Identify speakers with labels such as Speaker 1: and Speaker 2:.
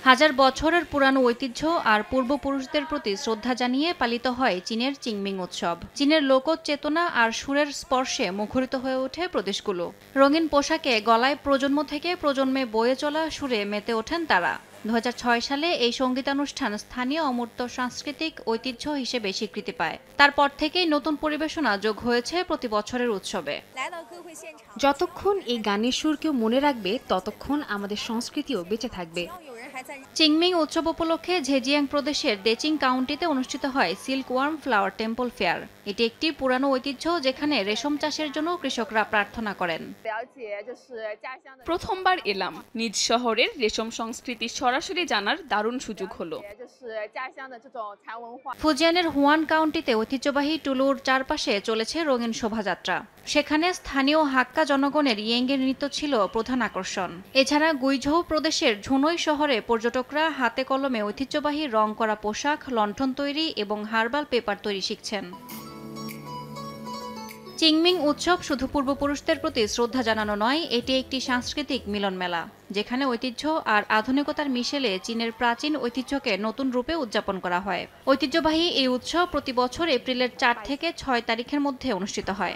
Speaker 1: হাজার বছরের পুরানো ঐতিহ্য আর পূর্বপুরুষদের প্রতি শ্রদ্ধা জানিয়ে পালিত হয় চীনের চিংমিং উৎসব। চীনের লোকজ চেতনা আর সুরের স্পর্শে মুখরিত হয়ে ওঠে প্রদেশগুলো। রঙিন পোশাকে গলায় প্রজন্ম থেকে প্রজন্মে বয়ে চলা সুরে মেতে ওঠেন তারা। 2006 সালে এই সঙ্গীতানুষ্ঠান স্থানীয় অমূর্ত সাংস্কৃতিক ঐতিহ্য হিসেবে স্বীকৃতি পায়। তারপর থেকেই নতুন পরিবেশনা যোগ হয়েছে প্রতি বছরের উৎসবে।
Speaker 2: যতক্ষণ এই গানের সুর কেউ মনে রাখবে, ততক্ষণ আমাদের সংস্কৃতিও বেঁচে থাকবে।
Speaker 1: চিংমিং উৎসব উপলক্ষে ঝেজিয়াং প্রদেশের ডেচিং কাউন্টিতে অনুষ্ঠিত হয় silkworm flower temple fair. এটি একটি পুরানো ঐতিহ্য যেখানে রেশম চাষের জন্য কৃষকরা প্রার্থনা করেন।
Speaker 3: প্রথমবার এলাম, নিজ শহরের রেশম সংস্কৃতি সরাসরি জানার দারুণ সুযোগ হলো।
Speaker 1: ফুজিয়ানের হুয়ান কাউন্টিতে ঐতিহ্যবাহী টুলুর চারপাশে চলেছে রঙিন শোভাযাত্রা। সেখানে স্থানীয় হাক্কা জনগণের ইয়েঙ্গের নৃত্য ছিল প্রধান আকর্ষণ। এছাড়া গুইঝৌ প্রদেশের ঝুনই শহরে পর্যটকরা হাতে কলমে ঐতিহ্যবাহী রং করা পোশাক, লণ্ঠন তৈরি এবং হার্বাল পেপার তৈরি শিখছেন। চিংমিং উৎসব শুধু পূর্বপুরুষদের প্রতি শ্রদ্ধা জানানো নয়, এটি একটি সাংস্কৃতিক মিলন মেলা, যেখানে ঐতিহ্য আর আধুনিকতার মিশেলে চীনের প্রাচীন ঐতিহ্যকে নতুন রূপে উদযাপন করা হয়। ঐতিহ্যবাহী এই উৎসব প্রতি বছর এপ্রিলের 4 থেকে 6 তারিখের মধ্যে অনুষ্ঠিত হয়।